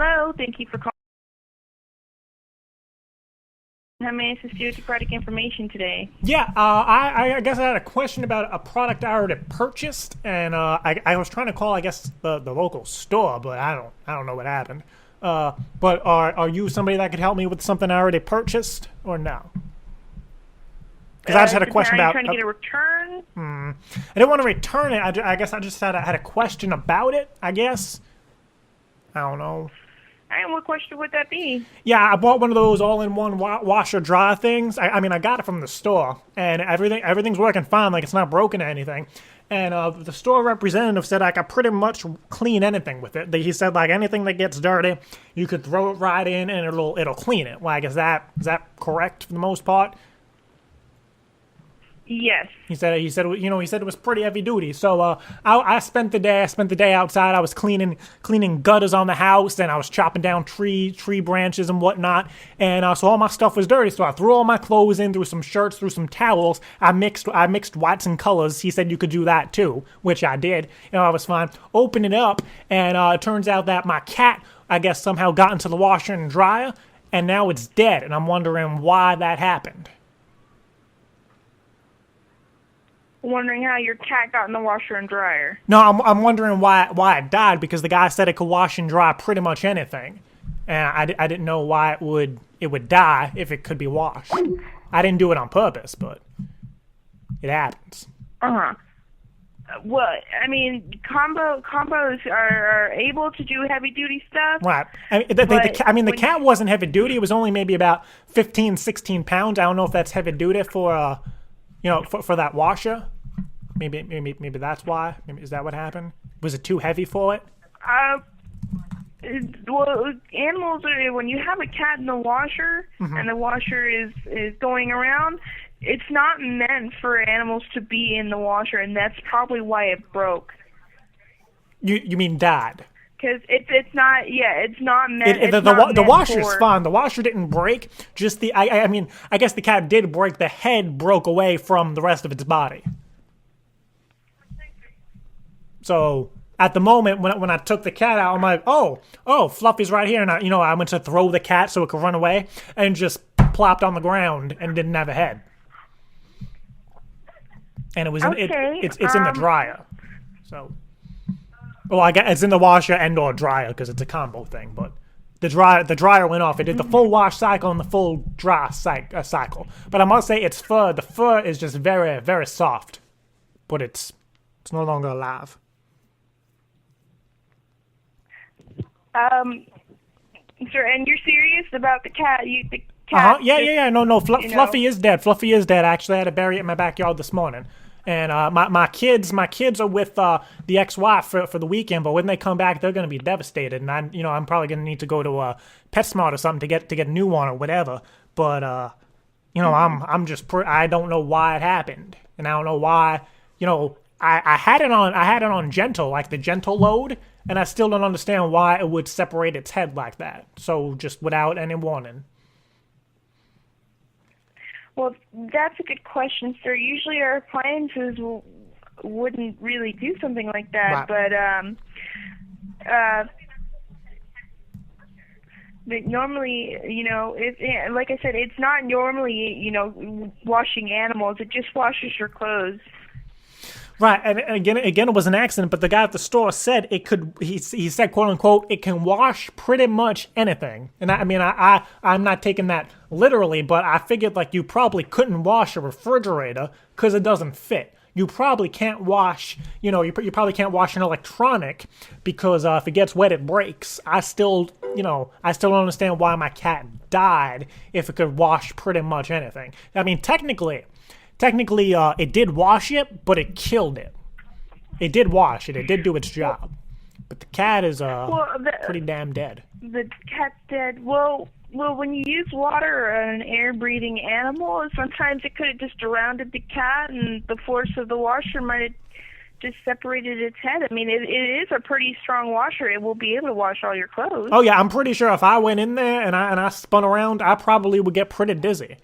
Hello, thank you for calling. How may I assist you with your product information today? Yeah, I guess I had a question about a product I already purchased, and I was trying to call, I guess, the local store, but I don't know what happened. But are you somebody that could help me with something I already purchased, or no? Because I just had a question about. Trying to get a return? I didn't want to return it. I guess I just had a question about it. I guess. I don't know. And what question would that be? Yeah, I bought one of those all-in-one washer dryer things. I mean, I got it from the store, and everything's working fine. Like, it's not broken or anything. And the store representative said I could pretty much clean anything with it. He said, like, anything that gets dirty, you could throw it right in, and it'll clean it. Like, is that correct for the most part? Yes. He said it was pretty heavy duty. So I spent the day outside. I was cleaning gutters on the house, and I was chopping down tree branches and whatnot. And so all my stuff was dirty. So I threw all my clothes in, threw some shirts, threw some towels. I mixed whites and colors. He said you could do that too, which I did. I was fine. Open it up, and it turns out that my cat, I guess, somehow got into the washer and dryer, and now it's dead. And I'm wondering why that happened. Wondering how your cat got in the washer and dryer. No, I'm wondering why it died, because the guy said it could wash and dry pretty much anything, and I didn't know why it would die if it could be washed. I didn't do it on purpose, but it happens. Well, I mean, combos are able to do heavy duty stuff. Right. The cat wasn't heavy duty. It was only maybe about 15, 16 pounds. I don't know if that's heavy duty for for that washer. Maybe that's why. Is that what happened? Was it too heavy for it? Well, animals are, when you have a cat in the washer, and the washer is going around, it's not meant for animals to be in the washer, and that's probably why it broke. You mean died? Because it's not meant. The washer's fine. The washer didn't break. Just I guess the cat did break. The head broke away from the rest of its body. So at the moment when I took the cat out, I'm like, oh, Fluffy's right here, and I went to throw the cat so it could run away, and just plopped on the ground and didn't have a head. And it was it's in the dryer. So. Well, I guess it's in the washer and/or dryer because it's a combo thing. But the dryer went off. It did the full wash cycle and the full dry cycle. But I must say, its fur, the fur is just very, very soft. But it's no longer alive. Sir, and you're serious about the cat? The cat? Yeah. No. Fluffy is dead. Fluffy is dead. I actually had to bury it in my backyard this morning. And my kids are with the ex-wife for the weekend, but when they come back, they're going to be devastated. And I'm probably going to need to go to PetSmart or something to get a new one or whatever. But I'm just I don't know why it happened, and I don't know why. I had it on gentle, like the gentle load, and I still don't understand why it would separate its head like that. So just without any warning. Well, that's a good question, sir. Usually our appliances wouldn't really do something like that, right. But normally, like I said, it's not normally, washing animals. It just washes your clothes. Right, and again, it was an accident. But the guy at the store said it could. He said, "quote unquote," it can wash pretty much anything. And I'm not taking that literally, but I figured like you probably couldn't wash a refrigerator because it doesn't fit. You probably can't wash. You probably can't wash an electronic because if it gets wet, it breaks. I still don't understand why my cat died if it could wash pretty much anything. I mean, technically, it did wash it, but it killed it. It did wash it. It did do its job. But the cat is pretty damn dead. The cat's dead. Well, when you use water on an air-breathing animal, sometimes it could have just surrounded the cat, and the force of the washer might have just separated its head. I mean, it is a pretty strong washer. It will be able to wash all your clothes. Oh, yeah, I'm pretty sure if I went in there and I spun around, I probably would get pretty dizzy.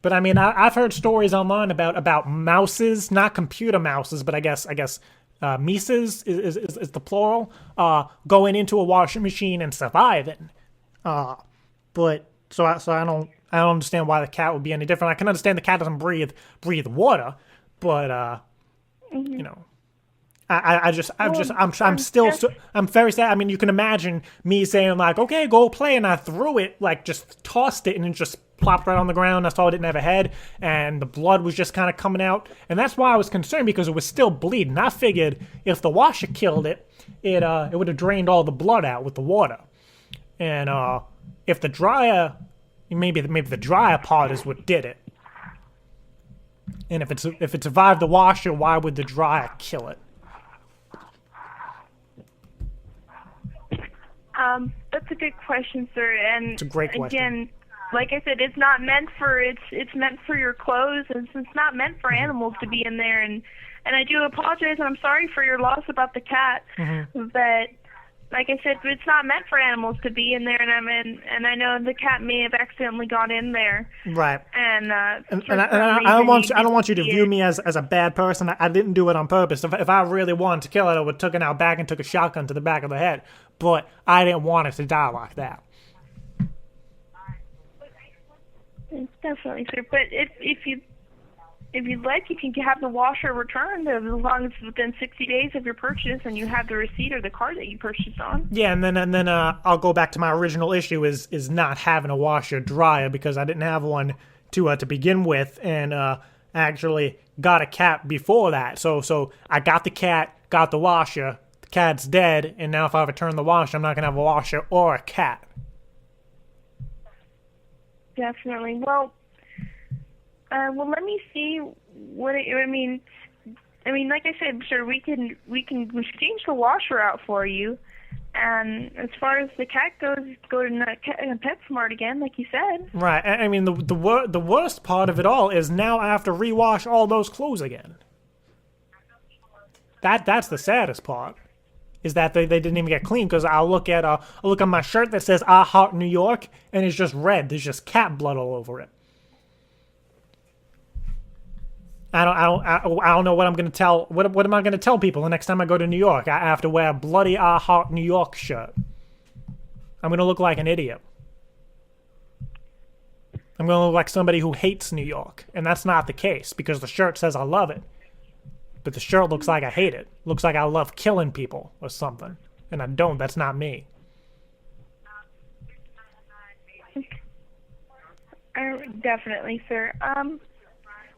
But I mean, I've heard stories online about mouses, not computer mouses, but I guess Mises is the plural, going into a washing machine and surviving. But I don't understand why the cat would be any different. I can understand the cat doesn't breathe water, but you know, I'm very sad. I mean, you can imagine me saying like, okay, go play, and I threw it, like just tossed it, and it just plopped right on the ground. I saw it didn't have a head, and the blood was just kind of coming out, and that's why I was concerned, because it was still bleeding. I figured if the washer killed it, it would have drained all the blood out with the water, and if the dryer, maybe the dryer part is what did it. And if it survived the washer, why would the dryer kill it? That's a good question, sir. And it's a great question. Again, like I said, it's not meant for it's meant for your clothes, and it's not meant for animals to be in there. And I do apologize, and I'm sorry for your loss about the cat. But like I said, it's not meant for animals to be in there, and I know the cat may have accidentally got in there. Right. And I don't want you to view me as a bad person. I didn't do it on purpose. If I really wanted to kill it, I would have taken it out back and took a shotgun to the back of the head. But I didn't want it to die like that. Definitely, sir. But if you'd like, you can have the washer returned as long as it's within 60 days of your purchase, and you have the receipt or the card that you purchased on. Yeah, and then I'll go back to my original issue is not having a washer dryer, because I didn't have one to begin with, and actually got a cat before that. So I got the cat, got the washer, the cat's dead, and now if I return the washer, I'm not gonna have a washer or a cat. Definitely. Well, let me see what I mean, like I said, sir, we can exchange the washer out for you, and as far as the cat goes, go to PetSmart again, like you said. Right. I mean, the worst part of it all is now I have to rewash all those clothes again. That's the saddest part, is that they didn't even get clean, because I'll look at my shirt that says "I Heart New York" and it's just red. There's just cat blood all over it. I don't know what I'm gonna tell. What am I gonna tell people the next time I go to New York? I have to wear a bloody "I Heart New York" shirt. I'm gonna look like an idiot. I'm gonna look like somebody who hates New York, and that's not the case, because the shirt says I love it, but the shirt looks like I hate it. Looks like I love killing people or something, and I don't. That's not me. Definitely, sir.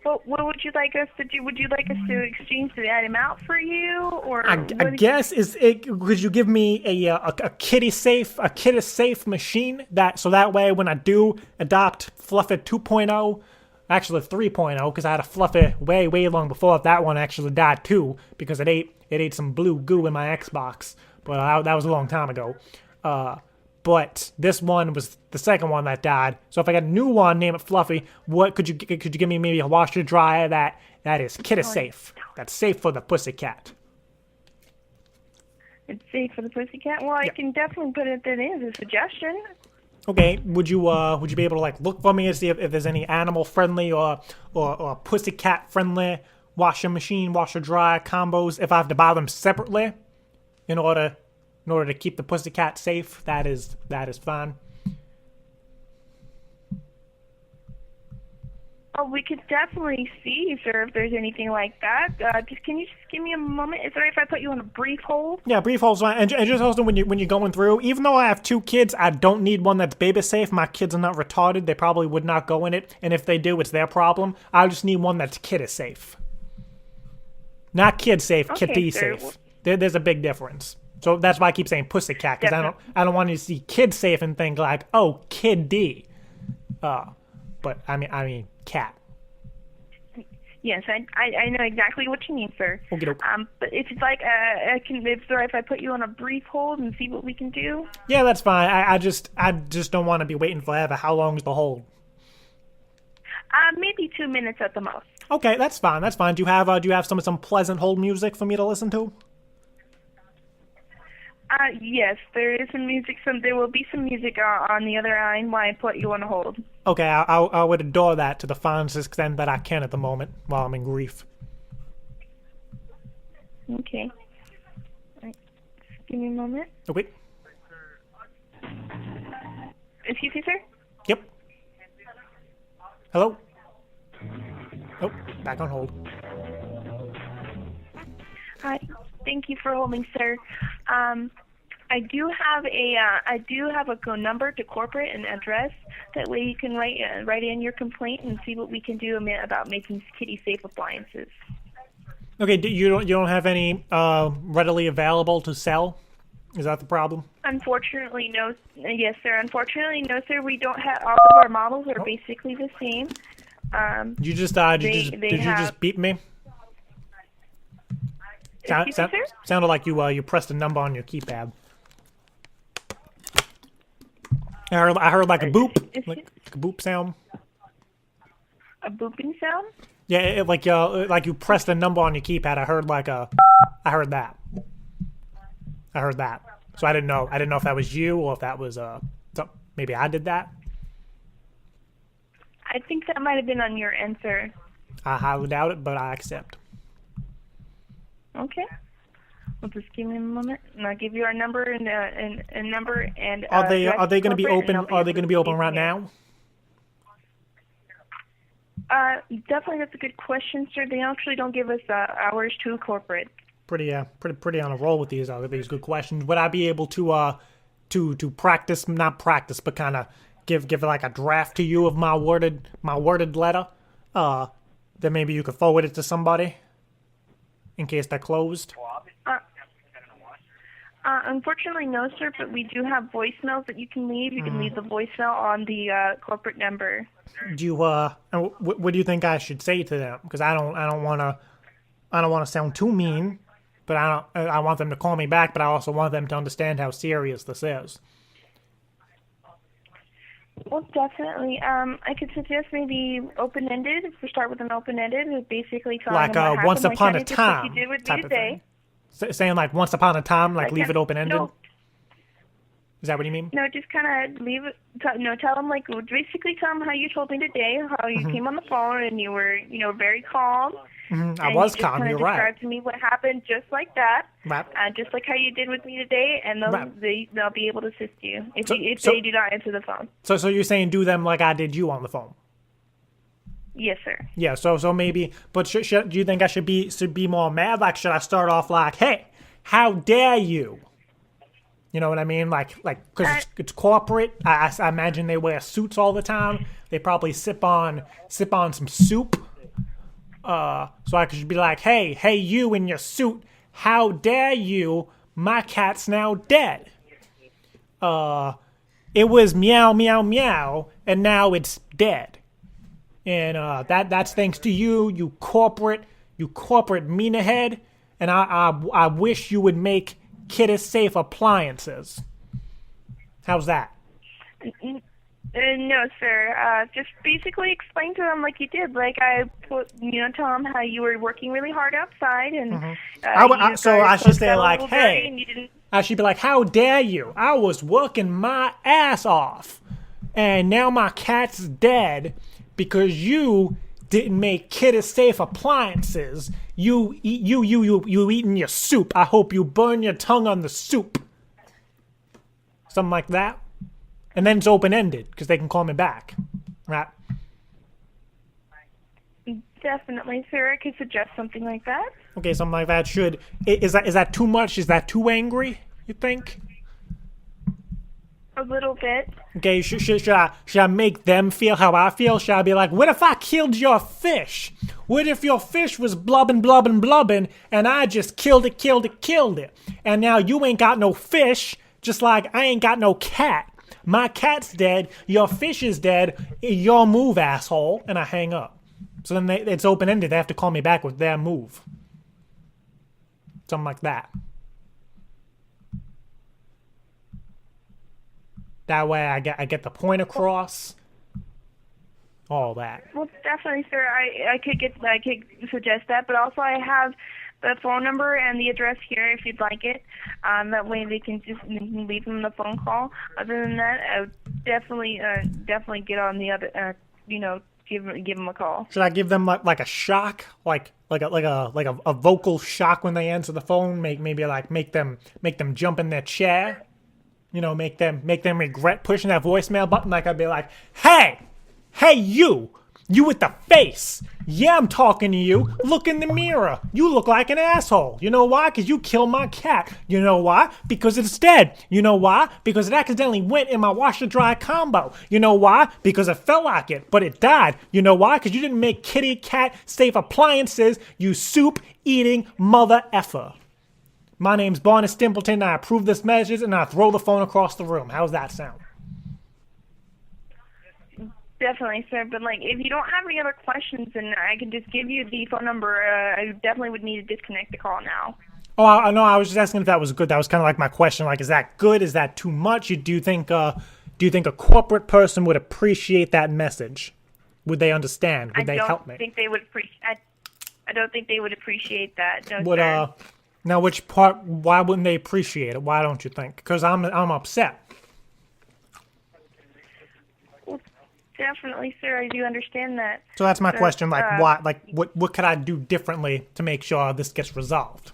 What would you like us to do? Would you like us to exchange the item out for you, or I guess could you give me a kitty safe machine so that way when I do adopt Fluffy 2.0, actually 3.0, because I had a Fluffy way long before that one actually died too, because it ate some blue goo in my Xbox, but that was a long time ago. But this one was the second one that died. So if I got a new one, name it Fluffy, what could you give me? Maybe a washer dryer that is kitty safe. That's safe for the Pussycat. It's safe for the Pussycat. Well, I can definitely put it in as a suggestion. Okay, would you be able to like look for me and see if there's any animal friendly or Pussycat friendly washer dryer combos? If I have to buy them separately in order to keep the Pussycat safe, that is fine. Oh, we could definitely see, sir, if there's anything like that. Can you just give me a moment? Is it all right if I put you on a brief hold? Yeah, brief hold's fine. And just also when you're going through, even though I have 2 kids, I don't need one that's baby safe. My kids are not retarded. They probably would not go in it. And if they do, it's their problem. I just need one that's kid safe. Not kid safe, okay, kitty sir. safe. There's a big difference. So that's why I keep saying Pussycat, because I don't want you to see kid safe and think like, oh, Kid D. But I mean cat. Yes, I know exactly what you mean, sir. Okay. But if you'd like, if it's all right if I put you on a brief hold and see what we can do. Yeah, that's fine. I just don't want to be waiting forever. How long is the hold? Maybe 2 minutes at the most. Okay, that's fine. That's fine. Do you have some pleasant hold music for me to listen to? Yes, there is some music. There will be some music on the other line while I put you on hold. Okay, I would adore that to the fondest extent that I can at the moment while I'm in grief. Okay. All right. Just give me a moment. Okay. Excuse me, sir? Yep. Hello? Oh, back on hold. Hi. Thank you for holding, sir. I do have a phone number to corporate and address. That way you can write in your complaint and see what we can do about making kitty safe appliances. Okay, you don't have any readily available to sell? Is that the problem? Unfortunately, no. Yes, sir. Unfortunately, no, sir. We don't have all of our models are basically the same. Did you just beat me? Excuse me, sir? Sounded like you pressed a number on your keypad. I heard like a boop, like a boop sound. A booping sound? Yeah, like you pressed a number on your keypad. I heard that. So I didn't know if that was you or if that was maybe I did that. I think that might have been on your end, sir. I highly doubt it, but I accept. Okay. Well, just give me a moment, and I'll give you our number and number and. Are they going to be open? Are they going to be open right now? Definitely, that's a good question, sir. They actually don't give us hours to corporate. Pretty on a roll with these good questions. Would I be able to practice, not practice, but kind of give like a draft to you of my worded letter? Then maybe you could forward it to somebody in case they're closed. Unfortunately, no, sir. But we do have voicemails that you can leave. You can leave the voicemail on the corporate number. Do you what do you think I should say to them? Because I don't want to sound too mean, but I want them to call me back. But I also want them to understand how serious this is. Well, definitely. I could suggest maybe open-ended. If we start with an open-ended, basically telling them what once happened, upon like a time you did with type me of today. thing. Saying like once upon a time, like leave it open-ended. No. Is that what you mean? No, just kind of leave it. Tell them basically tell them how you told me today, how you came on the phone and you were, very calm. Mm-hmm. I was calm. You're right. Describe to me what happened, just like that. Right. Just like how you did with me today, and they'll be able to assist you if they do not answer the phone. So you're saying do them like I did you on the phone? Yes, sir. Yeah. So maybe, but do you think I should be more mad? Like, should I start off like, hey, how dare you? You know what I mean? Like, because it's corporate. I imagine they wear suits all the time. They probably sip on some soup. So I could be like, hey, you in your suit, how dare you? My cat's now dead. It was meow, meow, meow, and now it's dead. And that's thanks to you corporate mean-ahead. And I wish you would make kitty safe appliances. How's that? No, sir. Just basically explain to them like you did. Like I tell them how you were working really hard outside, and so I should say like, hey, I should be like, how dare you? I was working my ass off, and now my cat's dead because you didn't make kitty safe appliances. You eating your soup. I hope you burn your tongue on the soup. Something like that. And then it's open-ended, because they can call me back. Right? Definitely, sir. I could suggest something like that. Okay, something like that should... Is that too much? Is that too angry, you think? A little bit. Okay, should I make them feel how I feel? Should I be like, what if I killed your fish? What if your fish was blubbing, and I just killed it? And now you ain't got no fish, just like I ain't got no cat. My cat's dead, your fish is dead, your move, asshole. And I hang up. So then it's open-ended. They have to call me back with their move. Something like that. That way I get the point across. All that. Well, definitely, sir. I could suggest that, but also I have the phone number and the address here if you'd like it. That way they can leave them the phone call. Other than that, I would definitely get on the other, give them a call. Should I give them like a shock, like a vocal shock when they answer the phone? Maybe make them jump in their chair. You know, make them regret pushing that voicemail button. Like I'd be like, hey you with the face. Yeah, I'm talking to you. Look in the mirror. You look like an asshole. You know why? Because you killed my cat. You know why? Because it's dead. You know why? Because it accidentally went in my washer-dryer combo. You know why? Because it felt like it, but it died. You know why? Because you didn't make kitty cat safe appliances, you soup-eating mother effer. My name's Barney Stimpleton, and I approve this message, and I throw the phone across the room. How's that sound? Definitely, sir. But like, if you don't have any other questions, then I can just give you the phone number. I definitely would need to disconnect the call now. Oh, I know. I was just asking if that was good. That was kind of like my question. Like, is that good? Is that too much? Do you think a corporate person would appreciate that message? Would they understand? Would they help me? I don't think they would appreciate that. No, Would sir. Now, which part? Why wouldn't they appreciate it? Why don't you think? Because I'm upset. Definitely, sir. I do understand that. So that's my question. Like, why? Like, what could I do differently to make sure this gets resolved?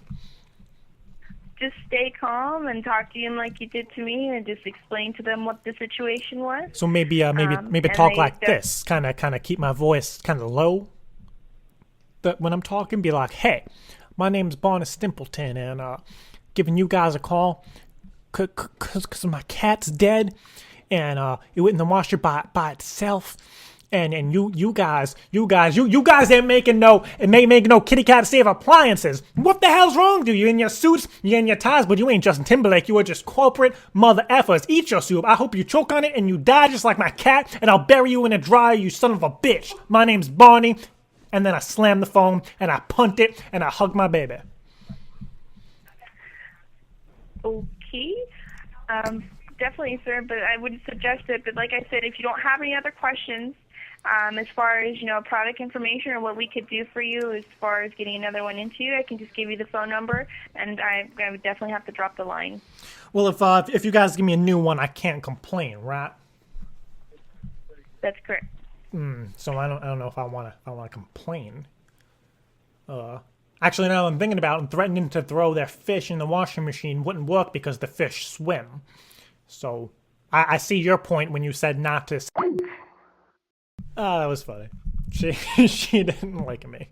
Just stay calm and talk to them like you did to me, and just explain to them what the situation was. So maybe talk like this. Kind of keep my voice kind of low. But when I'm talking, be like, "Hey, my name's Barney Stimpleton, and giving you guys a call because my cat's dead." And it went in the washer by itself, and you guys ain't making no kitty cat safe appliances. What the hell's wrong with you? You in your suits, you in your ties, but you ain't Justin Timberlake. You are just corporate mother effers. Eat your soup. I hope you choke on it and you die just like my cat, and I'll bury you in a dryer, you son of a bitch. My name's Barney. And then I slam the phone and I punt it and I hug my baby. Okay. Definitely, sir, but I would suggest it. But like I said, if you don't have any other questions, as far as, product information or what we could do for you as far as getting another one into you, I can just give you the phone number, and I would definitely have to drop the line. Well, if you guys give me a new one, I can't complain, right? That's correct. So I don't know if I want to complain. Actually, now I'm thinking about it, and threatening to throw their fish in the washing machine wouldn't work because the fish swim. So, I see your point when you said not to. Oh, that was funny. She didn't like me.